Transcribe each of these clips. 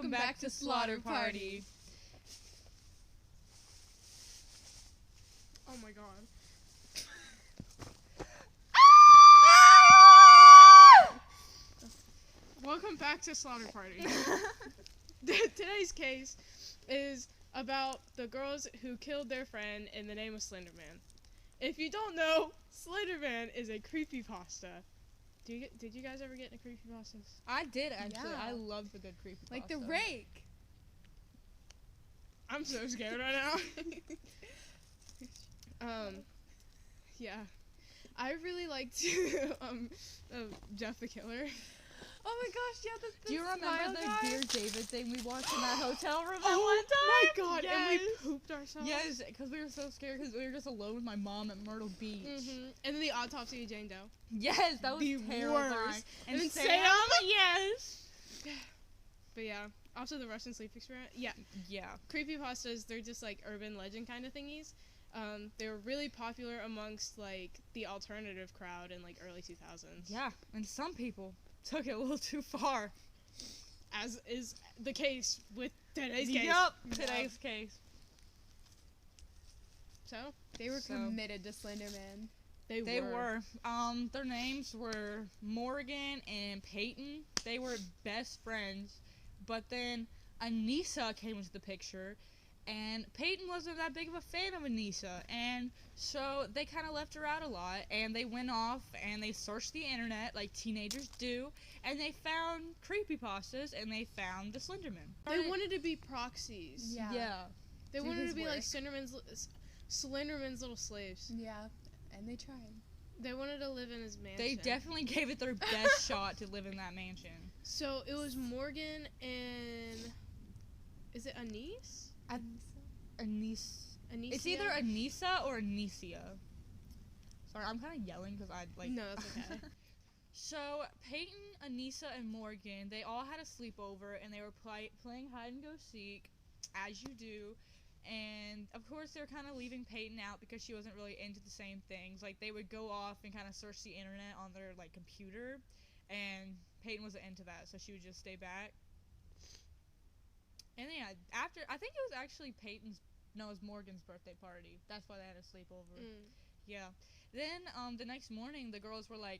Welcome back to Slaughter Party. Oh my god. Welcome back to Slaughter Party. Today's case is about the girls who killed their friend in the name of SlenderMan. If you don't know, SlenderMan is a creepypasta. Did you guys ever get into creepypastas? I did, actually. Yeah. I love the good creepypasta. Like the rake. I'm so scared right now. Yeah. I really liked Jeff the Killer. Oh my gosh, yeah, the Do you remember the guy? Dear David thing we watched in that hotel room that Oh one time? my god, Yes. and we pooped ourselves. Yes, because we were so scared because we were just alone with my mom at Myrtle Beach. Mm-hmm. And then the autopsy of Jane Doe. Yes, that was The terrifying. worst. And then Sam, Sam? yes. But yeah, also the Russian sleep experiment. Yeah, Yeah. creepypastas, they're just like urban legend kind of thingies. They were really popular amongst like the alternative crowd in like early 2000s. Yeah, and some people took it a little too far. As is the case with today's case. Yup, today's case. So, They were So- committed to SlenderMan. They were. Their names were Morgan and Peyton. They were best friends. But then Anissa came into the picture, and Peyton wasn't that big of a fan of Anissa, and so they kind of left her out a lot, and they went off and they searched the internet like teenagers do, and they found creepypastas, and they found the SlenderMan. They wanted to be proxies. Yeah. They Do wanted his to be like work. Slenderman's little slaves. Yeah, and they tried. They wanted to live in his mansion. They definitely gave it their best shot to live in that mansion. So it was Morgan and is it Anise? Anicia? It's either Anissa or Anicia. Sorry, I'm kind of yelling because I like. No, that's okay. So Peyton, Anissa, and Morgan, they all had a sleepover and they were playing hide and go seek, as you do. And of course, they're kind of leaving Peyton out because she wasn't really into the same things. Like they would go off and kind of search the internet on their like computer, and Peyton wasn't into that, so she would just stay back. And then, yeah, after, I think it was actually it was Morgan's birthday party. That's why they had a sleepover. Yeah. Then, the next morning, the girls were like,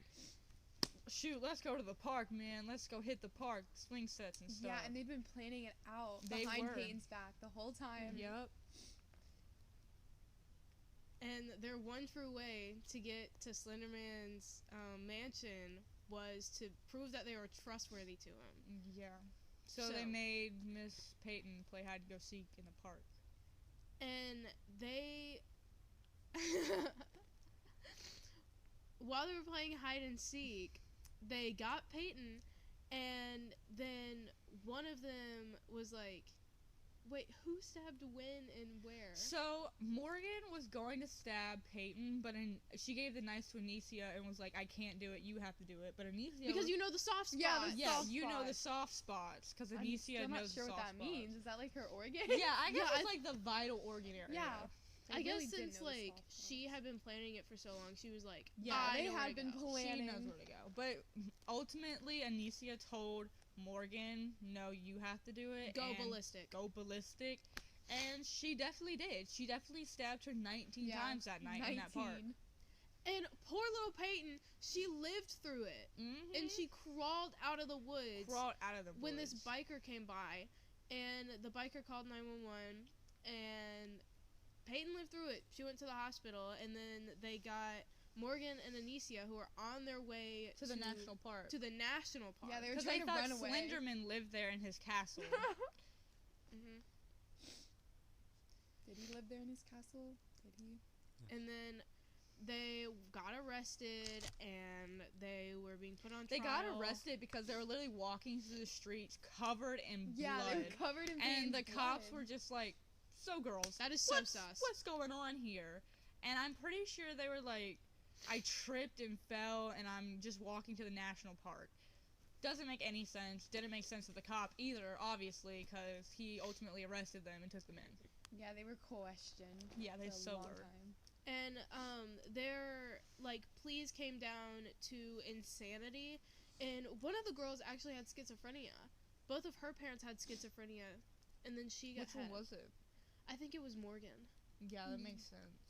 shoot, let's go to the park, man. Let's go hit the park, swing sets and stuff. Yeah, and they'd been planning it out They behind were. Peyton's back the whole time. Yep. And their one true way to get to SlenderMan's mansion was to prove that they were trustworthy to him. Yeah. So they made Miss Peyton play hide and go seek in the park. And they, while they were playing hide and seek, they got Peyton, and then one of them was like, wait, who stabbed when and where? So Morgan was going to stab Peyton, but she gave the knife to Anicia and was like, I can't do it, you have to do it. But Anicia Because you know the soft spots. Yeah, the yeah, soft you know the spots. soft spots, because I'm Anicia still not knows sure the what soft that spots. means. Is that like her organ? Yeah, I guess Yeah, it's like the vital organ area. Yeah. I guess really did since know the like soft she spots. had been planning it for so long, she was like, Yeah, I they know where had to been go. She planning. knows where to go. But ultimately, Anicia told Morgan, no, you have to do it. Go and ballistic. Go ballistic. And she definitely did. She definitely stabbed her 19 Yeah, times that night in that park. 19. And poor little Peyton, she lived through it. Mm-hmm. And she crawled out of the woods crawled out of the woods. when this biker came by. And the biker called 911. And Peyton lived through it. She went to the hospital. And then they got Morgan and Anicia, who were on their way to the national park. To the national park. Yeah, they were Because trying they to thought run away. Slenderman lived there in his castle. hmm Did he live there in his castle? Did he? And then they got arrested, and they were being put on trial. They got arrested because they were literally walking through the streets covered in Yeah, blood. they were covered in And the Peyton's cops blood. were just like, so girls, That is so sus. what's going on here? And I'm pretty sure they were like, I tripped and fell, and I'm just walking to the national park. Doesn't make any sense. Didn't make sense to the cop either, obviously, because he ultimately arrested them and took them in. Yeah, they were questioned. Yeah, they for a so long were. time. And their like pleas came down to insanity, and one of the girls actually had schizophrenia. both of her parents had schizophrenia, and then she got. Which one was it? I think it was Morgan. Yeah, that makes sense.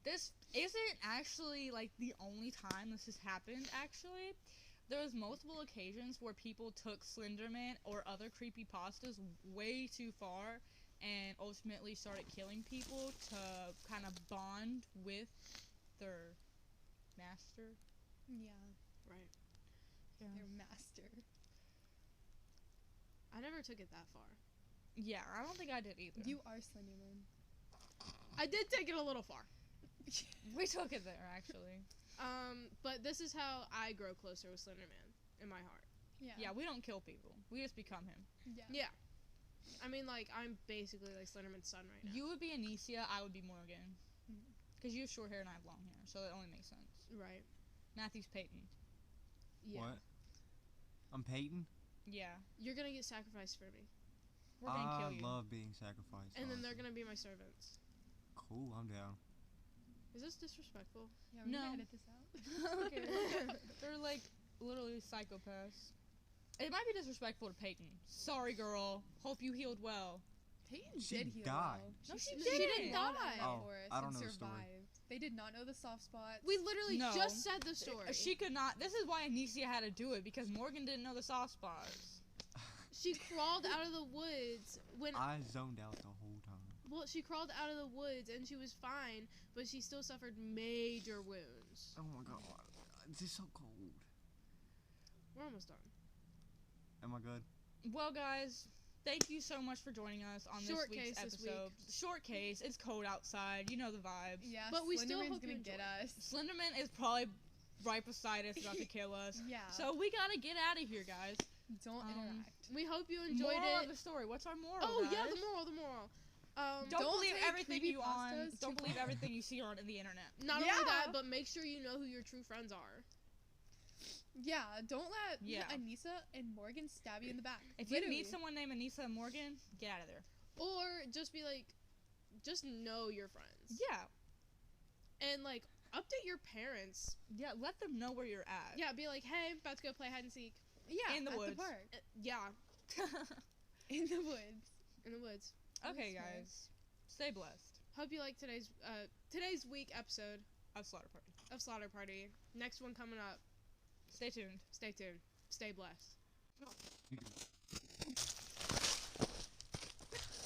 This isn't actually like the only time this has happened. Actually, there was multiple occasions where people took SlenderMan or other creepypastas way too far and ultimately started killing people to kind of bond with their master. Yeah, Right. Yeah. their master. I never took it that far. Yeah, I don't think I did either. You are Slenderman. I did take it a little far. We took it there actually. But this is how I grow closer with SlenderMan in my heart. Yeah. Yeah, we don't kill people. We just become him. Yeah. Yeah. I mean, like, I'm basically like SlenderMan's son right now. You would be Anicia, I would be Morgan. Mhm. Because you have short hair and I have long hair, so that only makes sense. Right. Matthew's Peyton. Yeah. What? I'm Peyton. Yeah. You're gonna get sacrificed for me. We're gonna I kill you. love being sacrificed. And then they're honestly. gonna be my servants. Cool. I'm down. Is this disrespectful? Yeah, we're No. gonna edit this out. Okay. They're like literally psychopaths. It might be disrespectful to Peyton. Sorry, girl. Hope you healed well. Peyton She did heal died. well. No, she She didn't. did not die Oh, for us I don't and know the story. survived. They did not know the soft spots. We literally No. just said the story. She could not. This is why Anicia had to do it because Morgan didn't know the soft spots. She crawled out of the woods when. I zoned out the whole time. Well, she crawled out of the woods and she was fine, but she still suffered major wounds. Oh my god. This is so cold. We're almost done. Am I good? Well, guys, thank you so much for joining us on Short this week's case this week. episode. Short case. It's cold outside. You know the vibes. Yeah, But we still Slenderman's hope you gonna get enjoy. us. Slenderman is probably right beside us, about to kill us. Yeah. So we gotta get out of here, guys. Don't interact. We hope you enjoyed Moral of it. the story. What's our moral? Oh yeah, guys? the moral. Don't, Don't believe take everything you on. creepypastas Don't too believe far. everything you see on the internet. Not Yeah. only that, but make sure you know who your true friends are. Yeah, don't let Yeah. Anissa and Morgan stab you in the back. If you meet Literally. someone named Anissa and Morgan, get out of there. Or just be like, just know your friends. Yeah, And like, update your parents. yeah. Let them know where you're at. Yeah, be like, hey, about to go play hide and seek. Yeah, in the at woods. the park. Yeah, In the woods. in the woods. Okay, That's fair. guys. Stay blessed. Hope you like today's week episode Of Slaughter Party. of Slaughter Party. Next one coming up. Stay tuned. Stay tuned. Stay blessed. You can-